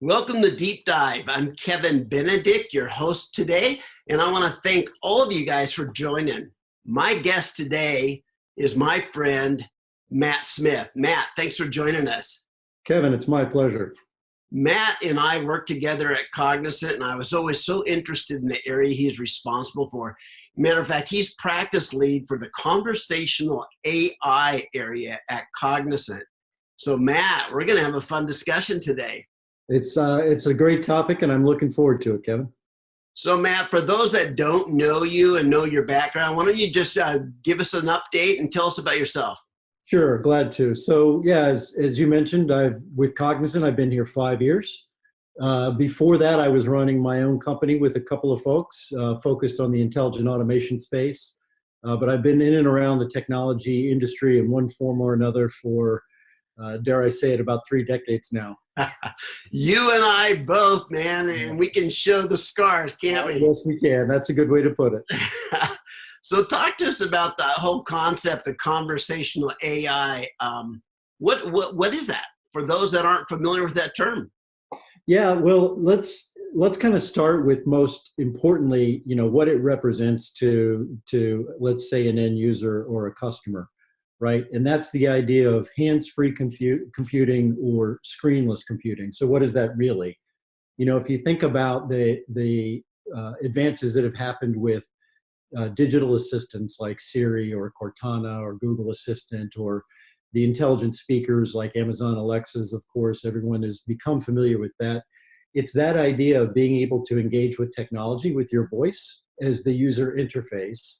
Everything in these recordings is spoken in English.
Welcome to Deep Dive. I'm Kevin Benedict, your host today, and I want to thank all of you guys for joining. My guest today is my friend, Matt Smith. Matt, thanks for joining us. Kevin, it's my pleasure. Matt and I work together at Cognizant, and I was always so interested in the area he's responsible for. Matter of fact, he's practice lead for the conversational AI area at Cognizant. So Matt, we're going to have a fun discussion today. It's a great topic, and I'm looking forward to it, Kevin. So Matt, for those that don't know you and know your background, why don't you just give us an update and tell us about yourself? Sure, glad to. So yeah, as you mentioned, with Cognizant, I've been here 5 years. Before that, I was running my own company with a couple of folks focused on the intelligent automation space. But I've been in and around the technology industry in one form or another for, dare I say it, about 3 decades now. You and I both, man, and we can show the scars, can't we? Yes, we can. That's a good way to put it. So talk to us about the whole concept of conversational AI. What is that for those that aren't familiar with that term? Yeah, well, let's kind of start with, most importantly, what it represents to let's say an end user or a customer, right? And that's the idea of hands-free computing or screenless computing. So what is that really? If you think about the advances that have happened with digital assistants like Siri or Cortana or Google Assistant, or the intelligent speakers like Amazon Alexas, of course, everyone has become familiar with that. It's that idea of being able to engage with technology with your voice as the user interface,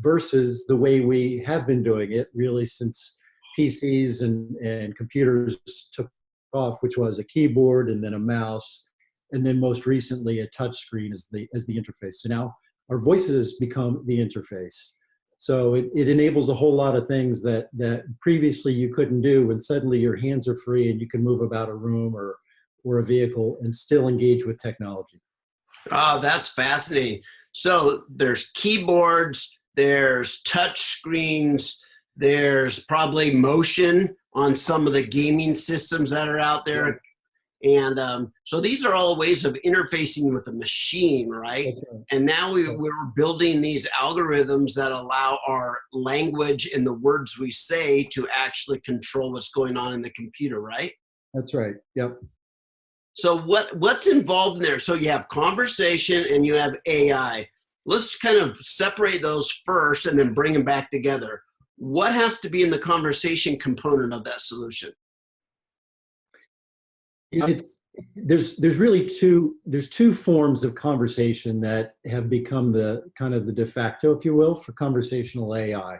versus the way we have been doing it really since PCs and computers took off, which was a keyboard and then a mouse, and then most recently a touch screen as the interface. So now our voices become the interface. So it enables a whole lot of things that previously you couldn't do, when suddenly your hands are free and you can move about a room or a vehicle and still engage with technology. Oh, that's fascinating. So there's keyboards, there's touch screens, there's probably motion on some of the gaming systems that are out there. Yeah. And so these are all ways of interfacing with a machine, right? Right. And now we're building these algorithms that allow our language and the words we say to actually control what's going on in the computer, right? That's right. Yep. So what's involved in there? So you have conversation and you have AI. Let's kind of separate those first and then bring them back together. What has to be in the conversation component of that solution? There's really two forms of conversation that have become the kind of the de facto, if you will, for conversational AI.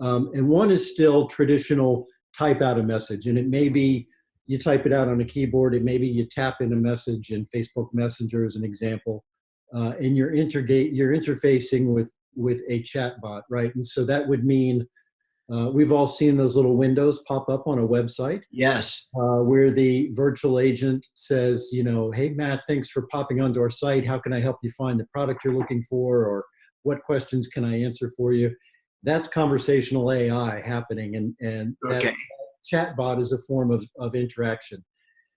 And one is still traditional type out a message, and it may be you type it out on a keyboard, it may be you tap in a message in Facebook Messenger as an example, and you're interfacing with a chatbot, right? And so that would mean we've all seen those little windows pop up on a website. Yes. Where the virtual agent says, hey, Matt, thanks for popping onto our site. How can I help you find the product you're looking for? Or what questions can I answer for you? That's conversational AI happening. And okay. That chatbot is a form of interaction.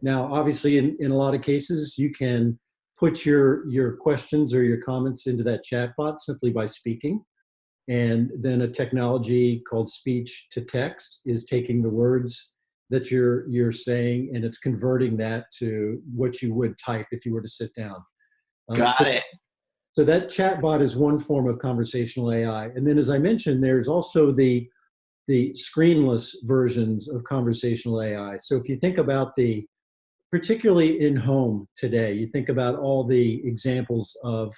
Now, obviously, in a lot of cases, you can put your questions or your comments into that chatbot simply by speaking. And then a technology called speech to text is taking the words that you're saying, and it's converting that to what you would type if you were to sit down. Got it. So that chatbot is one form of conversational AI. And then, as I mentioned, there's also the screenless versions of conversational AI. So if you think about particularly in home today, you think about all the examples of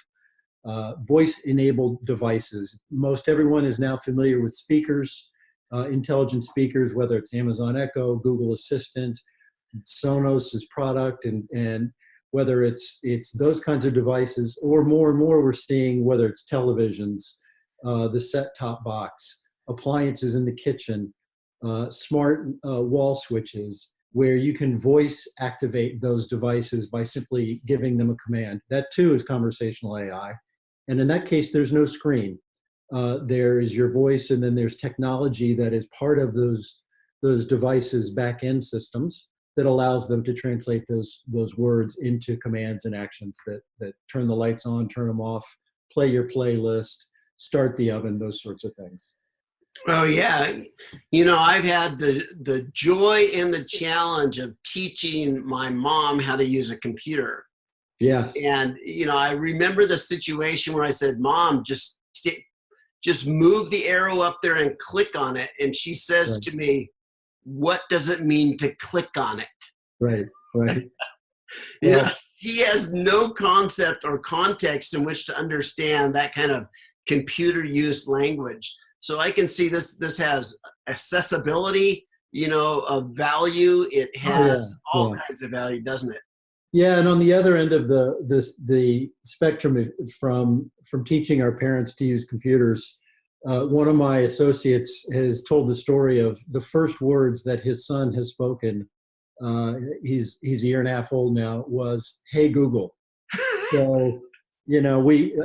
voice-enabled devices. Most everyone is now familiar with speakers, intelligent speakers, whether it's Amazon Echo, Google Assistant, Sonos' product, and whether it's those kinds of devices, or more and more we're seeing whether it's televisions, the set-top box, appliances in the kitchen, smart wall switches, where you can voice activate those devices by simply giving them a command. That too is conversational AI. And in that case, there's no screen. There is your voice, and then there's technology that is part of those devices' back-end systems that allows them to translate those words into commands and actions that turn the lights on, turn them off, play your playlist, start the oven, those sorts of things. Oh yeah, I've had the joy and the challenge of teaching my mom how to use a computer. Yes. And I remember the situation where I said, "Mom, just move the arrow up there and click on it." And she says Right. to me, "What does it mean to click on it?" Right. Right. Well, he has no concept or context in which to understand that kind of computer use language. So I can see this has accessibility, of value. It has all kinds of value, doesn't it? Yeah, and on the other end of the spectrum, from teaching our parents to use computers, one of my associates has told the story of the first words that his son has spoken. He's a year and a half old now. Was "Hey Google." So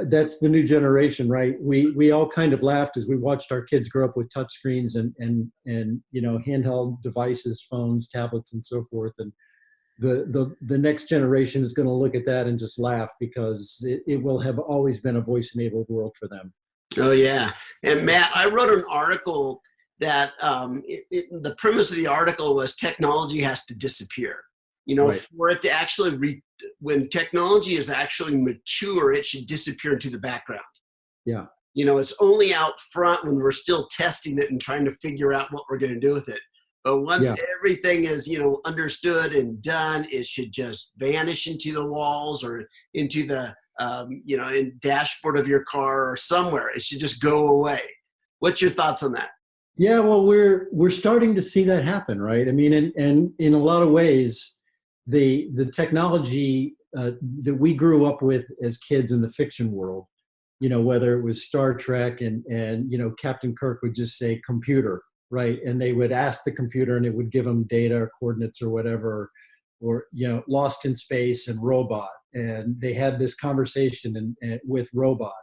that's the new generation, right? We all kind of laughed as we watched our kids grow up with touch screens and handheld devices, phones, tablets, and so forth. And the next generation is going to look at that and just laugh, because it will have always been a voice-enabled world for them. Oh yeah, and Matt, I wrote an article that the premise of the article was technology has to disappear. Right. For it to actually when technology is actually mature, it should disappear into the background. Yeah. It's only out front when we're still testing it and trying to figure out what we're going to do with it. But once everything is, understood and done, it should just vanish into the walls or into the, in dashboard of your car or somewhere. It should just go away. What's your thoughts on that? Yeah, well, we're starting to see that happen, right? I mean, and in a lot of ways, the technology that we grew up with as kids in the fiction world, whether it was Star Trek and Captain Kirk would just say computer, right? And they would ask the computer and it would give them data or coordinates or whatever, or, Lost in Space and robot. And they had this conversation with robot.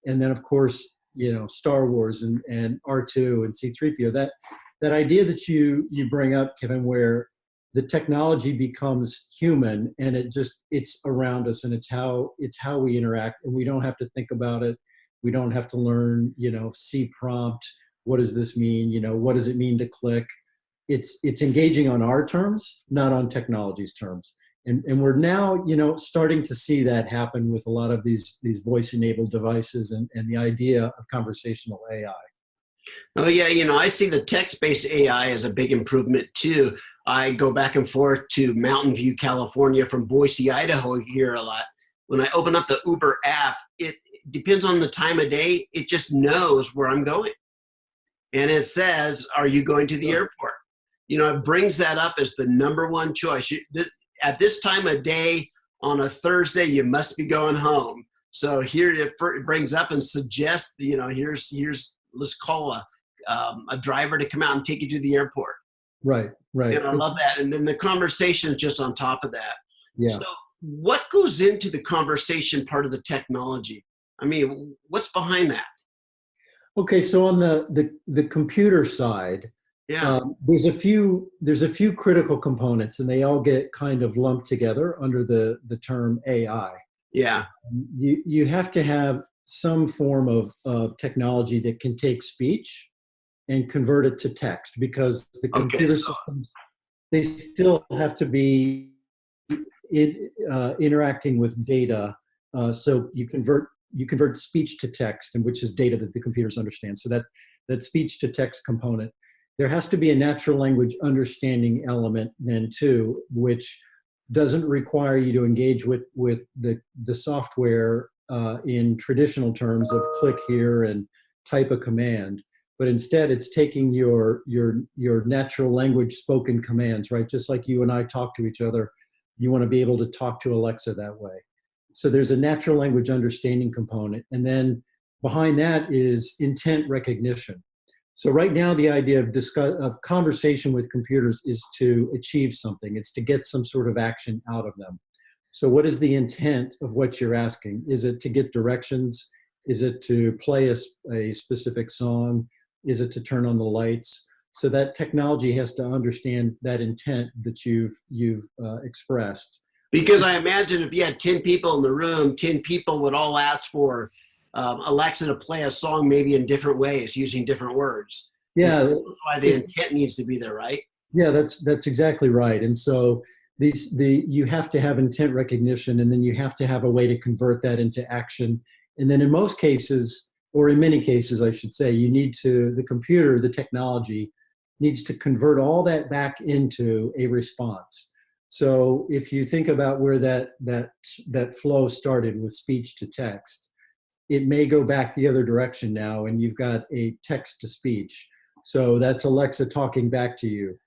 And then of course, Star Wars and R2 and C-3PO, that idea that you bring up, Kevin, where the technology becomes human and it's around us and it's how we interact, and we don't have to think about it. We don't have to learn, C prompt. What does this mean? What does it mean to click? It's engaging on our terms, not on technology's terms. And we're now, starting to see that happen with a lot of these voice-enabled devices and the idea of conversational AI. Oh yeah, I see the text-based AI as a big improvement too. I go back and forth to Mountain View, California from Boise, Idaho here a lot. When I open up the Uber app, it depends on the time of day. It just knows where I'm going. And it says, "Are you going to the airport?" It brings that up as the number one choice. At this time of day on a Thursday, you must be going home. So here it brings up and suggests, here's let's call a driver to come out and take you to the airport. Right. And I love that. And then the conversation is just on top of that. Yeah. So what goes into the conversation part of the technology? I mean, what's behind that? Okay, so on the computer side, there's a few critical components, and they all get kind of lumped together under the term AI. Yeah. You have to have some form of technology that can take speech and convert it to text, because the computer systems, they still have to be interacting with data. So you convert speech to text, and which is data that the computers understand. So that speech to text component, there has to be a natural language understanding element then too, which doesn't require you to engage with the software in traditional terms of click here and type a command, but instead it's taking your natural language spoken commands, right? Just like you and I talk to each other, you want to be able to talk to Alexa that way. So there's a natural language understanding component. And then behind that is intent recognition. So right now, the idea of conversation with computers is to achieve something. It's to get some sort of action out of them. So what is the intent of what you're asking? Is it to get directions? Is it to play a specific song? Is it to turn on the lights? So that technology has to understand that intent that you've expressed. Because I imagine if you had 10 people in the room, 10 people would all ask for Alexa to play a song maybe in different ways, using different words. And so Yeah, that's why the intent needs to be there, right? yeah, that's exactly right. And so you have to have intent recognition, and then you have to have a way to convert that into action. And then in most cases, or in many cases, I should say, the computer, the technology needs to convert all that back into a response. So if you think about where that flow started with speech to text, it may go back the other direction now, and you've got a text to speech. So that's Alexa talking back to you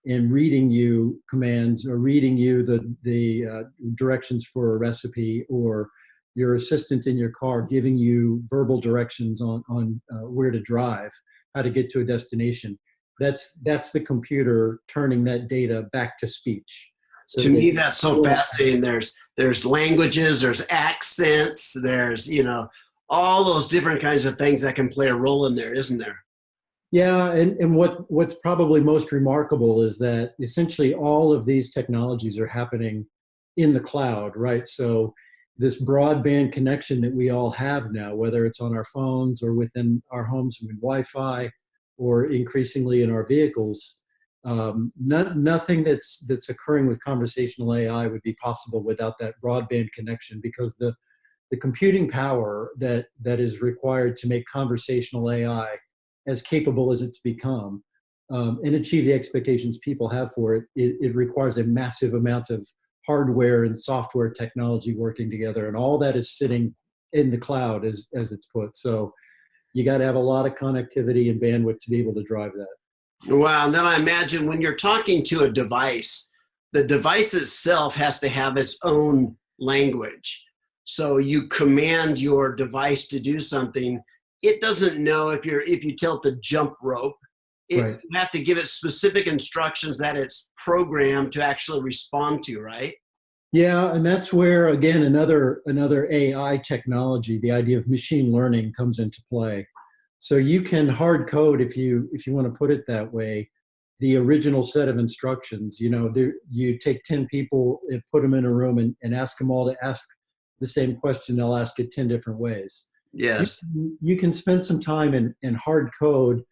and reading you commands, or reading you the directions for a recipe, or your assistant in your car giving you verbal directions on where to drive, how to get to a destination. That's the computer turning that data back to speech. So To me, that's so fascinating. There's languages, there's accents, there's, all those different kinds of things that can play a role in there, isn't there? Yeah, and what's probably most remarkable is that essentially all of these technologies are happening in the cloud, right? So this broadband connection that we all have now, whether it's on our phones or within our homes with Wi-Fi, or increasingly in our vehicles, nothing that's occurring with conversational AI would be possible without that broadband connection, because the computing power that is required to make conversational AI as capable as it's become, and achieve the expectations people have for it, it requires a massive amount of hardware and software technology working together, and all that is sitting in the cloud as it's put. So you got to have a lot of connectivity and bandwidth to be able to drive that. Wow. And then I imagine when you're talking to a device, the device itself has to have its own language. So you command your device to do something. It doesn't know if you tell it to jump rope. Right. You have to give it specific instructions that it's programmed to actually respond to, right? Yeah, and that's where, again, another AI technology, the idea of machine learning, comes into play. So you can hard code, if you want to put it that way, the original set of instructions. You take 10 people and put them in a room and ask them all to ask the same question. They'll ask it 10 different ways. Yes. You can spend some time and hard code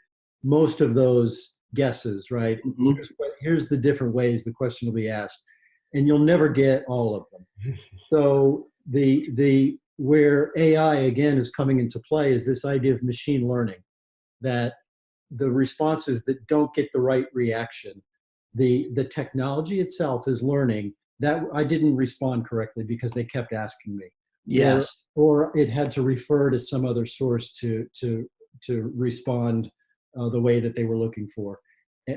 most of those guesses, right? Mm-hmm. Here's the different ways the question will be asked, and you'll never get all of them. So where AI again is coming into play is this idea of machine learning, that the responses that don't get the right reaction, the technology itself is learning that I didn't respond correctly because they kept asking me. Yes. Or it had to refer to some other source to respond the way that they were looking for.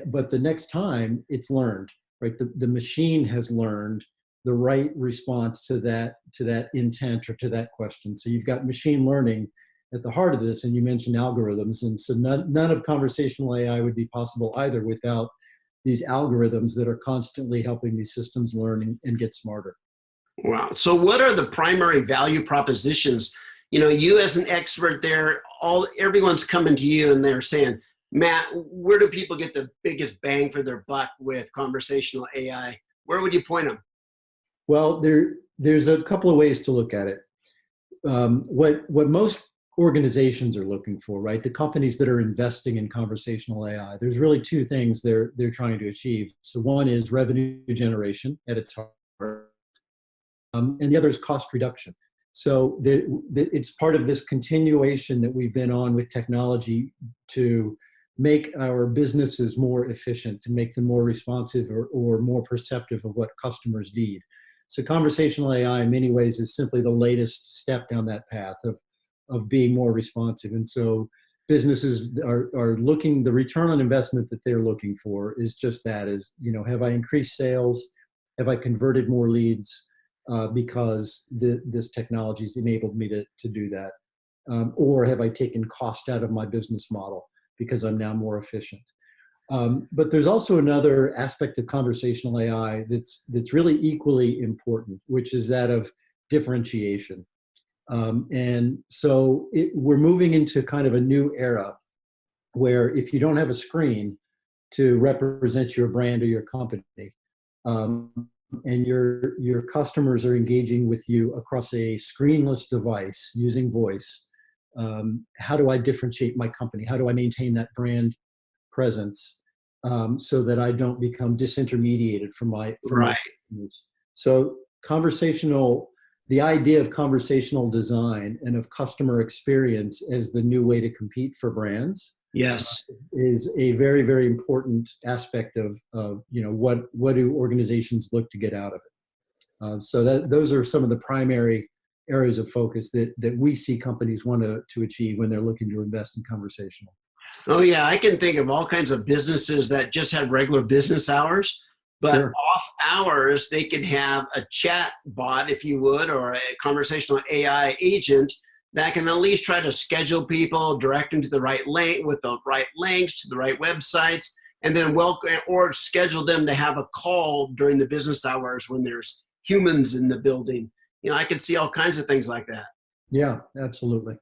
But the next time it's learned, right? The machine has learned the right response to that intent or to that question. So you've got machine learning at the heart of this, and you mentioned algorithms. And so none of conversational AI would be possible either without these algorithms that are constantly helping these systems learn and get smarter. Wow. So what are the primary value propositions? You as an expert there, everyone's coming to you and they're saying, Matt, where do people get the biggest bang for their buck with conversational AI? Where would you point them? Well, there's a couple of ways to look at it. What most organizations are looking for, right? The companies that are investing in conversational AI, there's really two things they're trying to achieve. So one is revenue generation at its heart, and the other is cost reduction. So it's part of this continuation that we've been on with technology to make our businesses more efficient, to make them more responsive or more perceptive of what customers need. So conversational AI in many ways is simply the latest step down that path of being more responsive. And so businesses are looking, the return on investment that they're looking for is just that, have I increased sales? Have I converted more leads? Because this technology has enabled me to do that. Or have I taken cost out of my business model because I'm now more efficient? But there's also another aspect of conversational AI that's really equally important, which is that of differentiation. And so we're moving into kind of a new era where if you don't have a screen, to represent your brand or your company. Um, and your customers are engaging with you across a screenless device using voice. How do I differentiate my company? How do I maintain that brand presence so that I don't become disintermediated from my Right. customers? So the idea of conversational design and of customer experience as the new way to compete for brands Yes. is a very, very important aspect of what do organizations look to get out of it. So those are some of the primary areas of focus that we see companies want to achieve when they're looking to invest in conversational. Oh yeah, I can think of all kinds of businesses that just have regular business hours, but Sure. off hours they could have a chat bot, if you would, or a conversational AI agent that can at least try to schedule people, direct them to the right link with the right links to the right websites, and then welcome or schedule them to have a call during the business hours when there's humans in the building. I can see all kinds of things like that. Yeah, absolutely.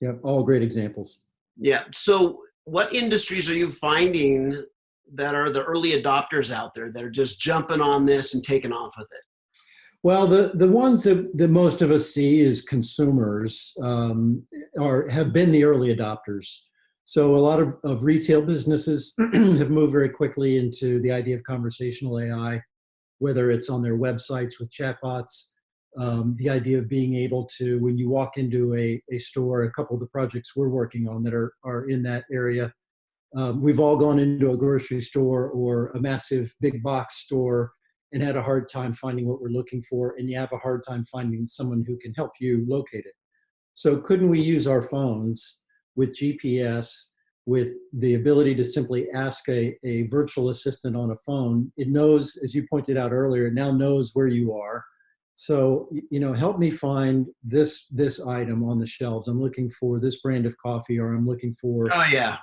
Yeah, all great examples. Yeah. So what industries are you finding that are the early adopters out there that are just jumping on this and taking off with it? Well, the ones that most of us see as consumers have been the early adopters. So a lot of retail businesses have moved very quickly into the idea of conversational AI, whether it's on their websites with chatbots, the idea of being able to, when you walk into a store, a couple of the projects we're working on that are in that area, we've all gone into a grocery store or a massive big box store and had a hard time finding what we're looking for, and you have a hard time finding someone who can help you locate it. So couldn't we use our phones with GPS, with the ability to simply ask a virtual assistant on a phone? It knows, as you pointed out earlier, it now knows where you are. So, help me find this item on the shelves. I'm looking for this brand of coffee, or I'm looking for, Oh yeah.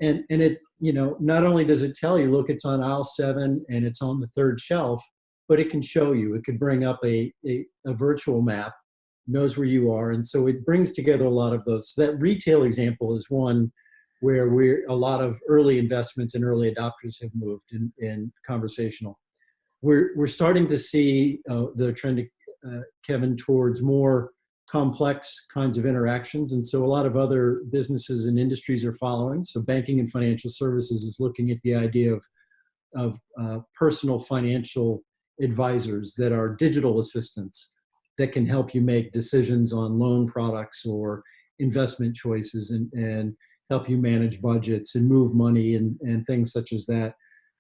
and it, not only does it tell you, look, it's on aisle 7 and it's on the 3rd shelf, but it can show you. It could bring up a virtual map, knows where you are, and so it brings together a lot of those. So that retail example is one where a lot of early investments and early adopters have moved in conversational. We're starting to see the trend, Kevin, towards more complex kinds of interactions, and so a lot of other businesses and industries are following. So banking and financial services is looking at the idea of personal financial advisors that are digital assistants that can help you make decisions on loan products or investment choices, and help you manage budgets and move money and things such as that.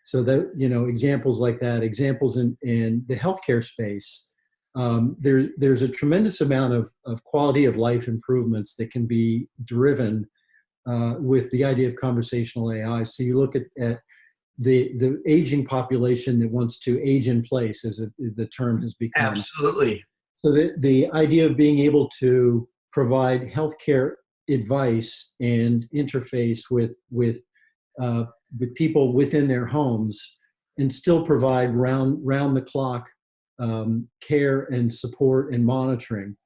So that, examples like that, examples in the healthcare space, there's a tremendous amount of quality of life improvements that can be driven with the idea of conversational AI. So you look at the aging population that wants to age in place, as the term has become. Absolutely. So the idea of being able to provide healthcare advice and interface with people within their homes, and still provide round the clock care and support and monitoring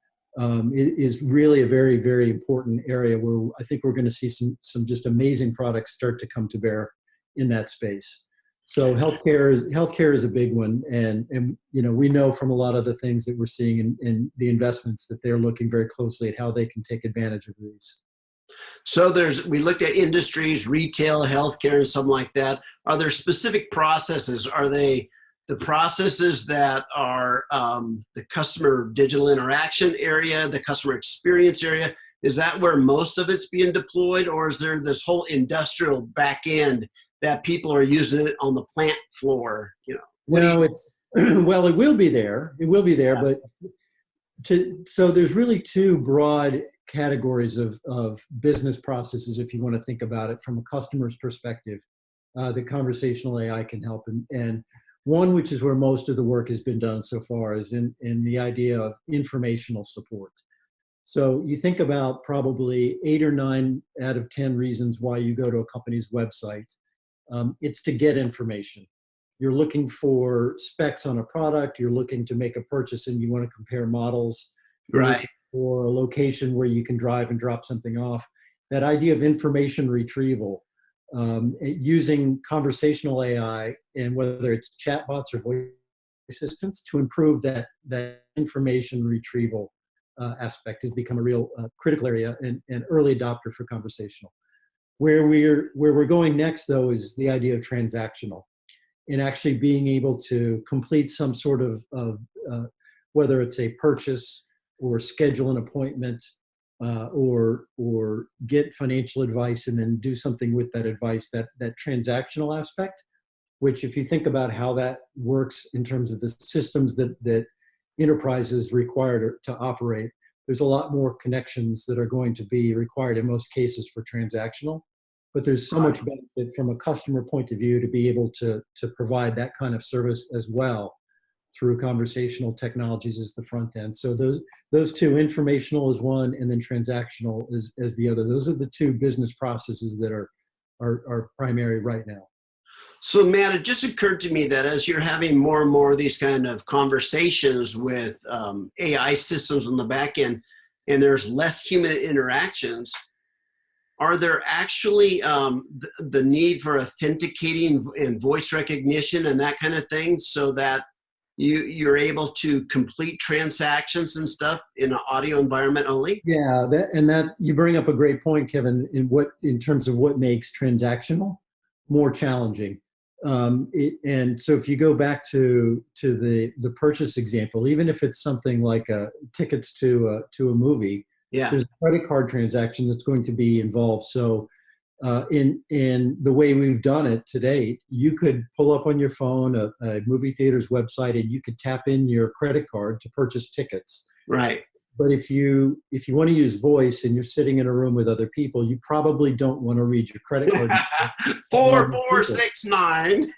is really a very, very important area where I think we're going to see some just amazing products start to come to bear in that space. So healthcare is a big one, and we know from a lot of the things that we're seeing in the investments that they're looking very closely at how they can take advantage of these. So we looked at industries, retail, healthcare, and something like that. Are there specific processes? Are they the processes that are the customer digital interaction area, the customer experience area? Is that where most of it's being deployed, or is there this whole industrial back end that people are using it on the plant floor? No, it's well, it will be there. It will be there, Yeah. but so there's really two broad categories of business processes, if you want to think about it from a customer's perspective, the conversational AI can help. And one, which is where most of the work has been done so far, is in the idea of informational support. So you think about probably 8 or 9 out of 10 reasons why you go to a company's website. It's to get information. You're looking for specs on a product, you're looking to make a purchase and you want to compare models. Right. Or a location where you can drive and drop something off. That idea of information retrieval using conversational AI, and whether it's chatbots or voice assistants, to improve that information retrieval aspect has become a real critical area and early adopter for conversational. Where we're going next, though, is the idea of transactional, and actually being able to complete some sort of whether it's a purchase or schedule an appointment, or get financial advice and then do something with that advice, that transactional aspect, which, if you think about how that works in terms of the systems that enterprises require to operate, there's a lot more connections that are going to be required in most cases for transactional. But there's so much benefit from a customer point of view to be able to provide that kind of service as well through conversational technologies as the front end. So those two, informational is one, and then transactional is the other. Those are the two business processes that are primary right now. So, Matt, it just occurred to me that as you're having more and more of these kind of conversations with AI systems on the back end, and there's less human interactions, are there actually the need for authenticating and voice recognition and that kind of thing, so that you're able to complete transactions and stuff in an audio environment only? Yeah, that you bring up a great point, Kevin, in terms of what makes transactional more challenging. And so if you go back to the purchase example, even if it's something like tickets to a movie, yeah, there's a credit card transaction that's going to be involved. So in the way we've done it to date, you could pull up on your phone a movie theater's website, and you could tap in your credit card to purchase tickets. right. But if you want to use voice and you're sitting in a room with other people, you probably don't want to read your credit card. 4469.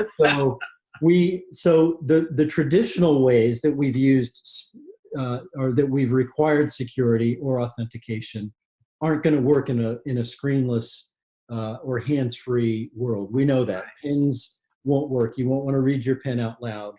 So the traditional ways that we've used or that we've required security or authentication aren't going to work in a screenless or hands-free world. We know that pins won't work. You won't want to read your pin out loud.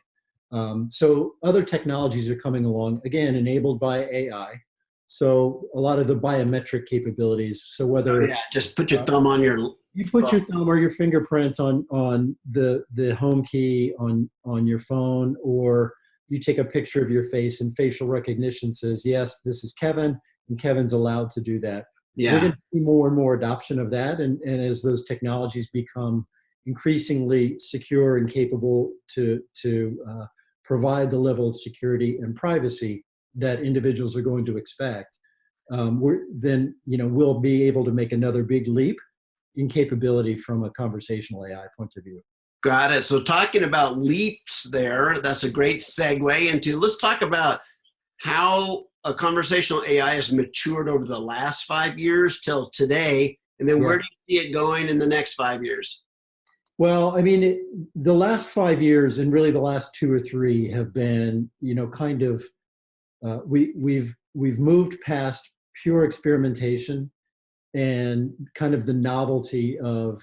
So other technologies are coming along, again, enabled by AI. So a lot of the biometric capabilities. So whether just put your thumb on your your thumb or your fingerprint on the home key on your phone, or you take a picture of your face and facial recognition says, yes, this is Kevin, and Kevin's allowed to do that. Yeah. We're going to see more and more adoption of that, and as those technologies become increasingly secure and capable to provide the level of security and privacy that individuals are going to expect, we'll be able to make another big leap in capability from a conversational AI point of view. Got it. So talking about leaps there, that's a great segue into, let's talk about how a conversational AI has matured over the last 5 years till today, and then where do you see it going in the next 5 years? Well, I mean, the last 5 years and really the last 2 or 3 have been, kind of, we've moved past pure experimentation and kind of the novelty of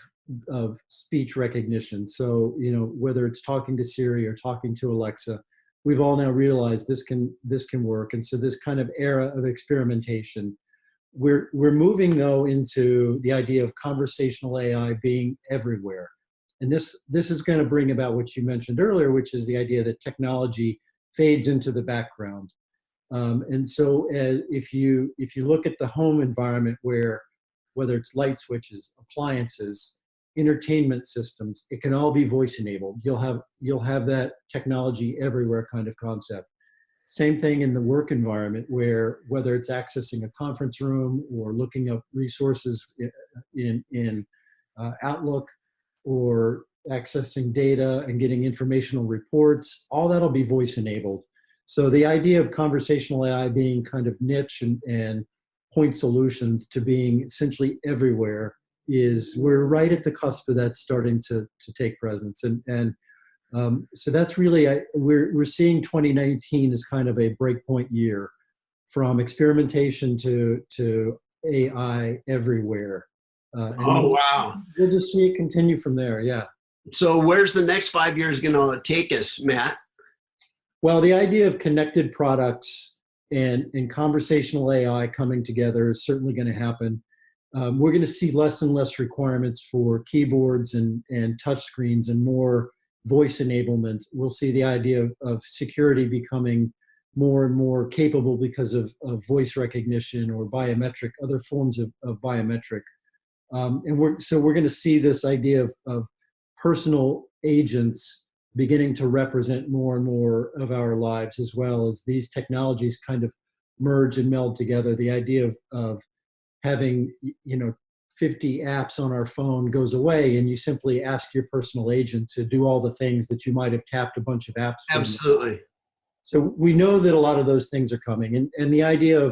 speech recognition. So, whether it's talking to Siri or talking to Alexa, we've all now realized this can work. And so this kind of era of experimentation, we're moving though into the idea of conversational AI being everywhere. And this is going to bring about what you mentioned earlier, which is the idea that technology fades into the background. And so if you look at the home environment, whether it's light switches, appliances, entertainment systems, it can all be voice enabled. You'll have that technology everywhere kind of concept. Same thing in the work environment, where whether it's accessing a conference room or looking up resources in Outlook, or accessing data and getting informational reports, all that'll be voice enabled. So the idea of conversational AI being kind of niche and point solutions to being essentially everywhere we're right at the cusp of that starting to take presence. And so that's really, we're seeing 2019 as kind of a breakpoint year from experimentation to AI everywhere. Wow. We'll just see it continue from there, yeah. So where's the next 5 years going to take us, Matt? Well, the idea of connected products and conversational AI coming together is certainly going to happen. We're going to see less and less requirements for keyboards and touch screens and more voice enablement. We'll see the idea of security becoming more and more capable because of voice recognition or biometric, other forms of biometric. And we're going to see this idea of personal agents beginning to represent more and more of our lives, as well as these technologies kind of merge and meld together. The idea of having 50 apps on our phone goes away, and you simply ask your personal agent to do all the things that you might have tapped a bunch of apps for. Absolutely. So we know that a lot of those things are coming, and the idea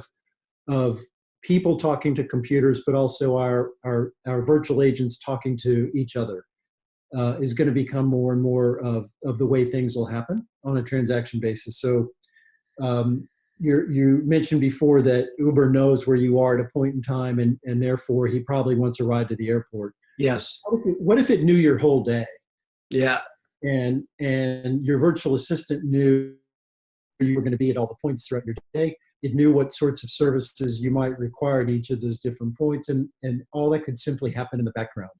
of people talking to computers, but also our virtual agents talking to each other is going to become more and more of the way things will happen on a transaction basis. So you mentioned before that Uber knows where you are at a point in time, and therefore he probably wants a ride to the airport. Yes. What if it knew your whole day? Yeah. And your virtual assistant knew where you were going to be at all the points throughout your day. It knew what sorts of services you might require at each of those different points, and all that could simply happen in the background.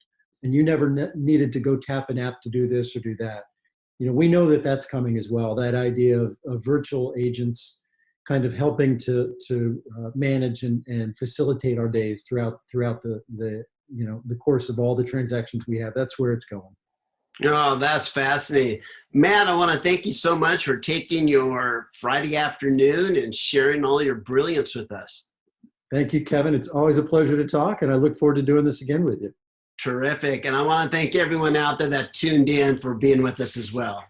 And you never needed to go tap an app to do this or do that. We know that that's coming as well. That idea of virtual agents kind of helping to manage and facilitate our days throughout the course of all the transactions we have. That's where it's going. Oh, that's fascinating. Matt, I want to thank you so much for taking your Friday afternoon and sharing all your brilliance with us. Thank you, Kevin. It's always a pleasure to talk, and I look forward to doing this again with you. Terrific. And I want to thank everyone out there that tuned in for being with us as well.